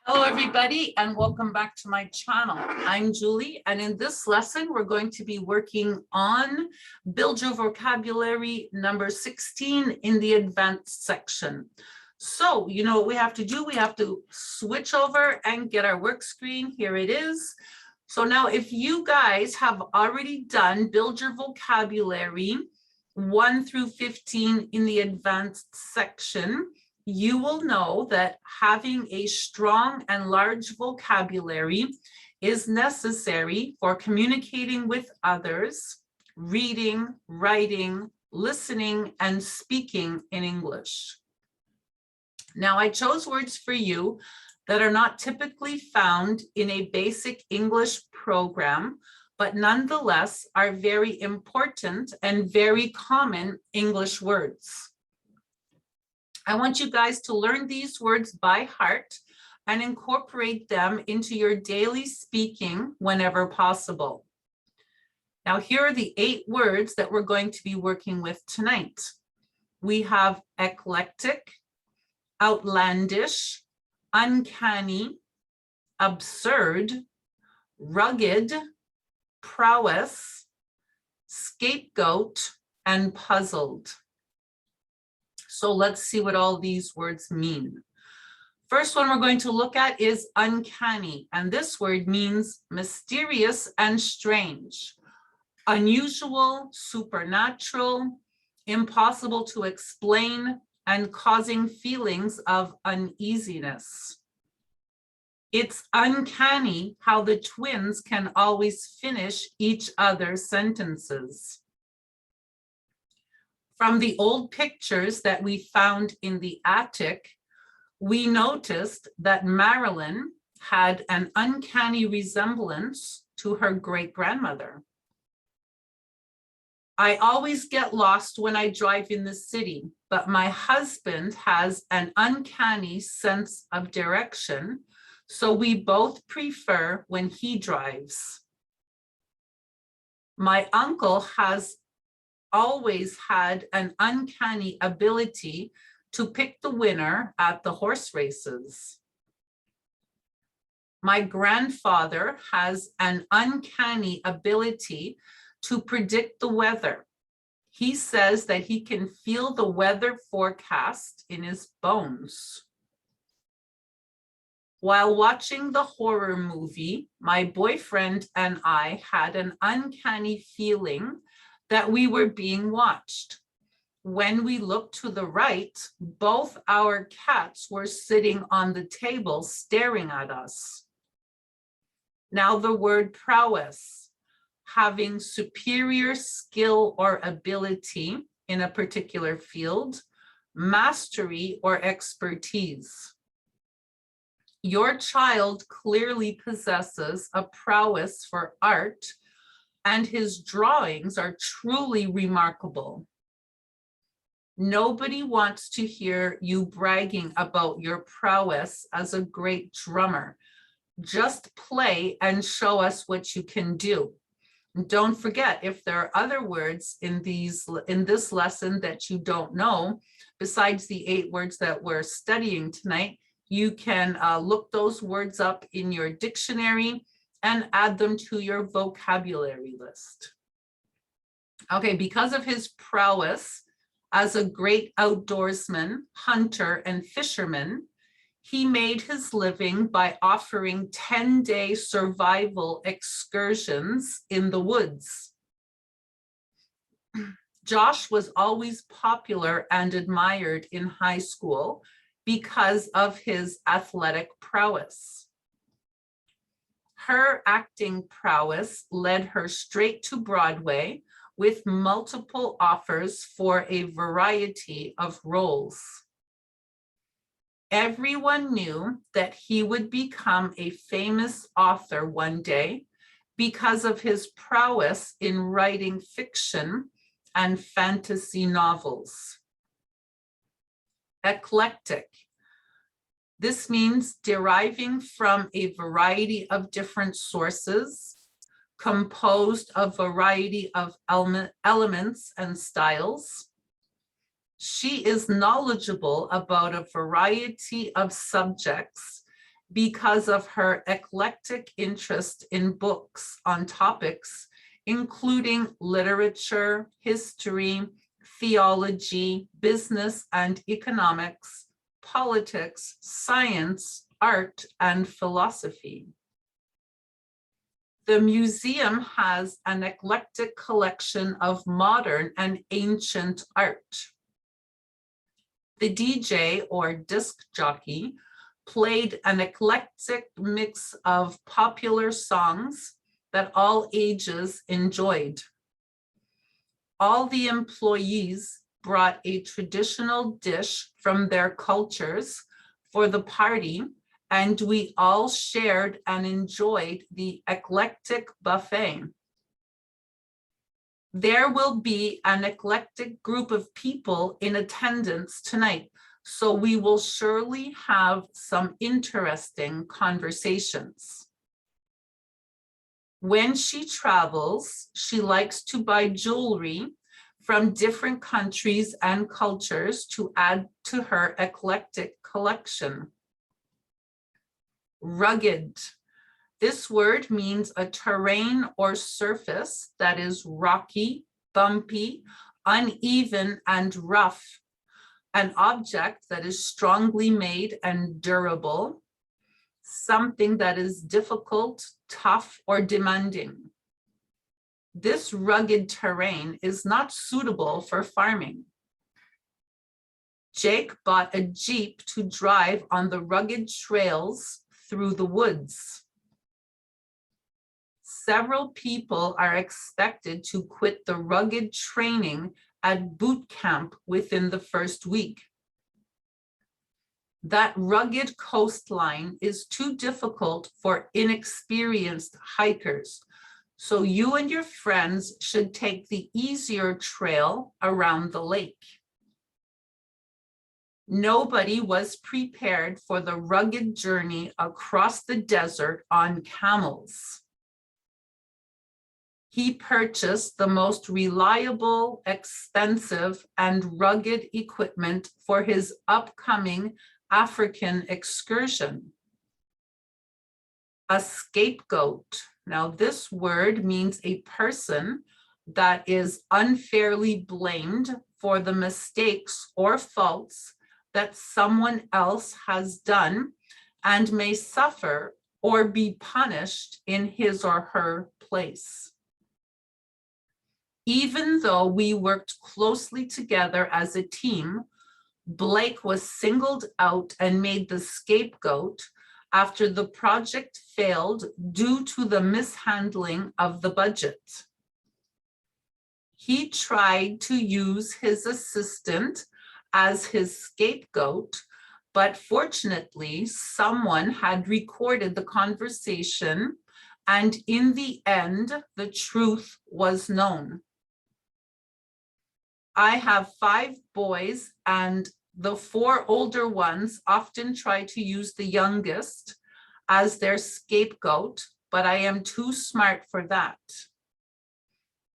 Hello, everybody, and welcome back to my channel. I'm Julie, and in this lesson, we're going to be working on Build Your Vocabulary number 16 in the advanced section. So, you know what we have to do? We have to switch over and get our work screen. Here it is. So now if you guys have already done Build Your Vocabulary 1 through 15 in the advanced section, you will know that having a strong and large vocabulary is necessary for communicating with others, reading, writing, listening, and speaking in English. Now, I chose words for you that are not typically found in a basic English program, but nonetheless are very important and very common English words. I want you guys to learn these words by heart and incorporate them into your daily speaking whenever possible. Now, here are the 8 words that we're going to be working with tonight. We have eclectic, outlandish, uncanny, absurd, rugged, prowess, scapegoat, and puzzled. So let's see what all these words mean. First one we're going to look at is uncanny, and this word means mysterious and strange, unusual, supernatural, impossible to explain, and causing feelings of uneasiness. It's uncanny how the twins can always finish each other's sentences. From the old pictures that we found in the attic, we noticed that Marilyn had an uncanny resemblance to her great-grandmother. I always get lost when I drive in the city, but my husband has an uncanny sense of direction, so we both prefer when he drives. My uncle has always had an uncanny ability to pick the winner at the horse races. My grandfather has an uncanny ability to predict the weather. He says that he can feel the weather forecast in his bones. While watching the horror movie, my boyfriend and I had an uncanny feeling that we were being watched. When we looked to the right, both our cats were sitting on the table staring at us. Now the word prowess, having superior skill or ability in a particular field, mastery or expertise. Your child clearly possesses a prowess for art, and his drawings are truly remarkable. Nobody wants to hear you bragging about your prowess as a great drummer. Just play and show us what you can do. And don't forget, if there are other words in this lesson that you don't know, besides the 8 words that we're studying tonight, you can look those words up in your dictionary and add them to your vocabulary list. Okay, because of his prowess as a great outdoorsman, hunter, and fisherman, he made his living by offering 10-day survival excursions in the woods. Josh was always popular and admired in high school because of his athletic prowess. Her acting prowess led her straight to Broadway with multiple offers for a variety of roles. Everyone knew that he would become a famous author one day because of his prowess in writing fiction and fantasy novels. Eclectic. This means deriving from a variety of different sources, composed of a variety of elements and styles. She is knowledgeable about a variety of subjects because of her eclectic interest in books on topics including literature, history, theology, business and economics, politics, science, art, and philosophy. The museum has an eclectic collection of modern and ancient art. The DJ, or disc jockey, played an eclectic mix of popular songs that all ages enjoyed. All the employees brought a traditional dish from their cultures for the party, and we all shared and enjoyed the eclectic buffet. There will be an eclectic group of people in attendance tonight, so we will surely have some interesting conversations. When she travels, she likes to buy jewelry from different countries and cultures to add to her eclectic collection. Rugged. This word means a terrain or surface that is rocky, bumpy, uneven, and rough. An object that is strongly made and durable. Something that is difficult, tough, or demanding. This rugged terrain is not suitable for farming. Jake bought a Jeep to drive on the rugged trails through the woods. Several people are expected to quit the rugged training at boot camp within the first week. That rugged coastline is too difficult for inexperienced hikers, so you and your friends should take the easier trail around the lake. Nobody was prepared for the rugged journey across the desert on camels. He purchased the most reliable, expensive, and rugged equipment for his upcoming African excursion. A scapegoat. Now, this word means a person that is unfairly blamed for the mistakes or faults that someone else has done and may suffer or be punished in his or her place. Even though we worked closely together as a team, Blake was singled out and made the scapegoat after the project failed due to the mishandling of the budget. He tried to use his assistant as his scapegoat, but fortunately, someone had recorded the conversation, and in the end, the truth was known. I have 5 boys, and the 4 older ones often try to use the youngest as their scapegoat, but I am too smart for that.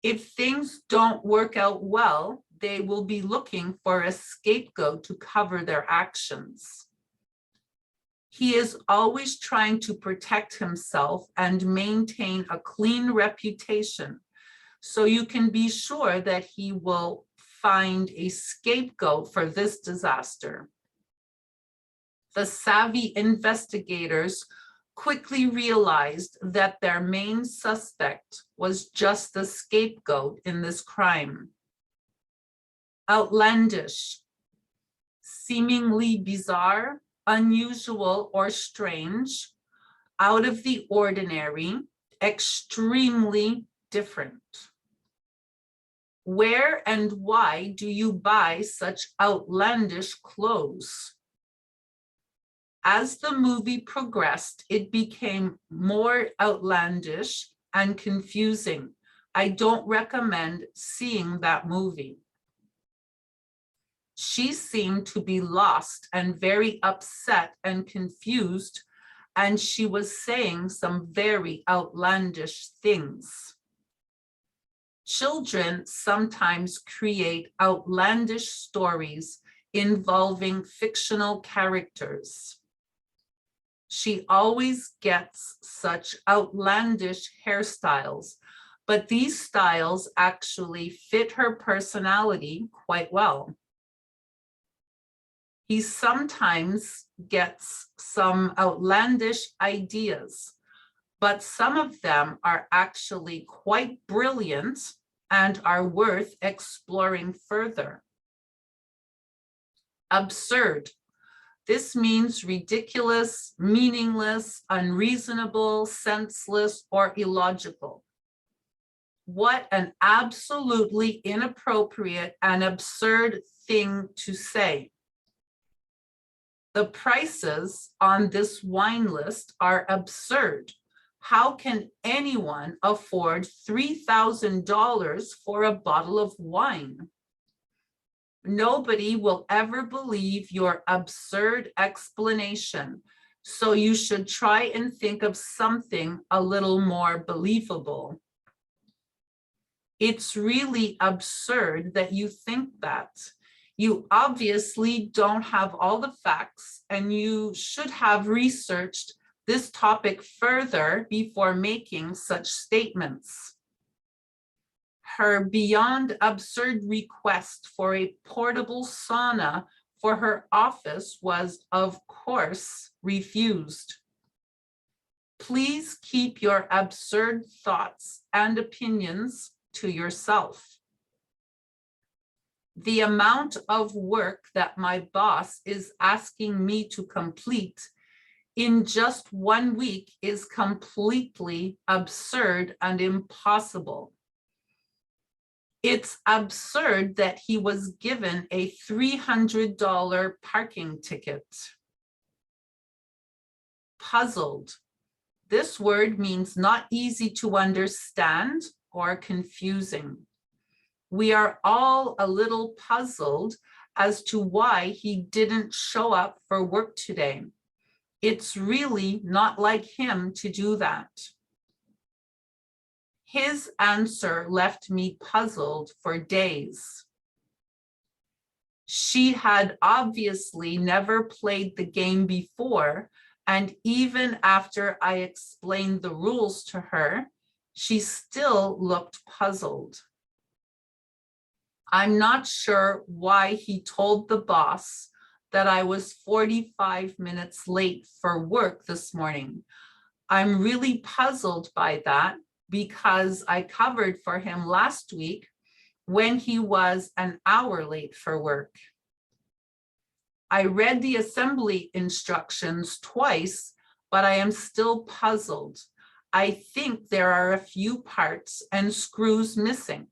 If things don't work out well, they will be looking for a scapegoat to cover their actions. He is always trying to protect himself and maintain a clean reputation, so you can be sure that he will find a scapegoat for this disaster. The savvy investigators quickly realized that their main suspect was just the scapegoat in this crime. Outlandish, seemingly bizarre, unusual, or strange, out of the ordinary, extremely different. Where and why do you buy such outlandish clothes? As the movie progressed, it became more outlandish and confusing. I don't recommend seeing that movie. She seemed to be lost and very upset and confused, and she was saying some very outlandish things. Children sometimes create outlandish stories involving fictional characters. She always gets such outlandish hairstyles, but these styles actually fit her personality quite well. He sometimes gets some outlandish ideas, but some of them are actually quite brilliant and are worth exploring further. Absurd. This means ridiculous, meaningless, unreasonable, senseless, or illogical. What an absolutely inappropriate and absurd thing to say. The prices on this wine list are absurd. How can anyone afford $3,000 for a bottle of wine? Nobody will ever believe your absurd explanation, so you should try and think of something a little more believable. It's really absurd that you think that. You obviously don't have all the facts, and you should have researched this topic further before making such statements. Her beyond absurd request for a portable sauna for her office was, of course, refused. Please keep your absurd thoughts and opinions to yourself. The amount of work that my boss is asking me to complete in just 1 week is completely absurd and impossible. It's absurd that he was given a $300 parking ticket. Puzzled. This word means not easy to understand or confusing. We are all a little puzzled as to why he didn't show up for work today. It's really not like him to do that. His answer left me puzzled for days. She had obviously never played the game before, and even after I explained the rules to her, she still looked puzzled. I'm not sure why he told the boss that I was 45 minutes late for work this morning. I'm really puzzled by that, because I covered for him last week when he was an hour late for work. I read the assembly instructions twice, but I am still puzzled. I think there are a few parts and screws missing.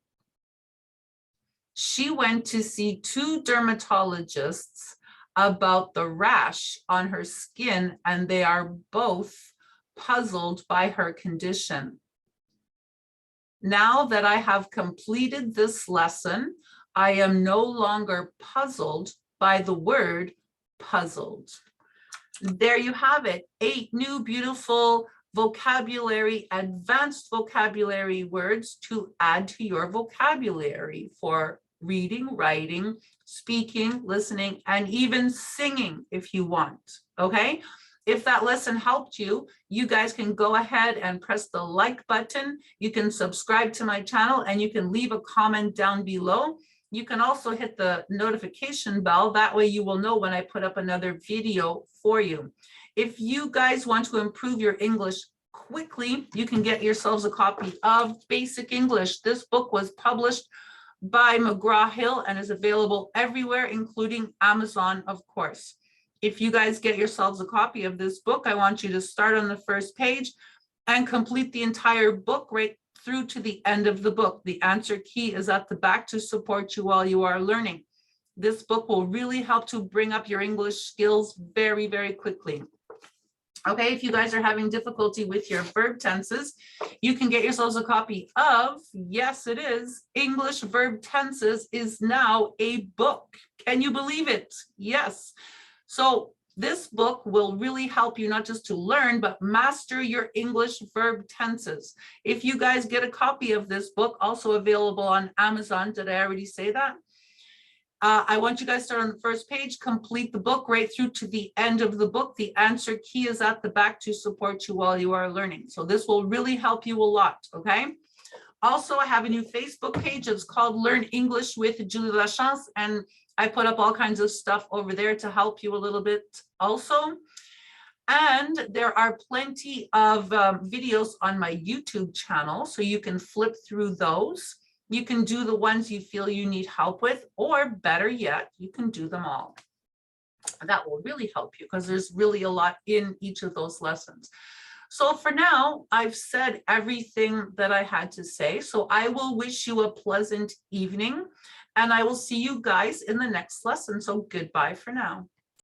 She went to see 2 dermatologists about the rash on her skin, and they are both puzzled by her condition. Now that I have completed this lesson, I am no longer puzzled by the word puzzled. There you have it, 8 new beautiful vocabulary, advanced vocabulary words to add to your vocabulary for reading, writing, speaking, listening, and even singing if you want, okay? If that lesson helped you, you guys can go ahead and press the like button. You can subscribe to my channel, and you can leave a comment down below. You can also hit the notification bell. That way you will know when I put up another video for you. If you guys want to improve your English quickly, you can get yourselves a copy of Basic English. This book was published by McGraw-Hill and is available everywhere, including Amazon, of course. If you guys get yourselves a copy of this book, I want you to start on the first page and complete the entire book right through to the end of the book. The answer key is at the back to support you while you are learning. This book will really help to bring up your English skills very, very quickly. Okay, if you guys are having difficulty with your verb tenses, you can get yourselves a copy of, yes, it is, English Verb Tenses is now a book. Can you believe it? Yes. So this book will really help you not just to learn, but master your English verb tenses. If you guys get a copy of this book, also available on Amazon, did I already say that? I want you guys to start on the first page, complete the book right through to the end of the book. The answer key is at the back to support you while you are learning. So this will really help you a lot, okay? Also, I have a new Facebook page. It's called Learn English with Julie Lachance, and I put up all kinds of stuff over there to help you a little bit also. And there are plenty of videos on my YouTube channel, so you can flip through those. You can do the ones you feel you need help with, or better yet, you can do them all. That will really help you because there's really a lot in each of those lessons. So for now, I've said everything that I had to say. So I will wish you a pleasant evening, and I will see you guys in the next lesson. So goodbye for now.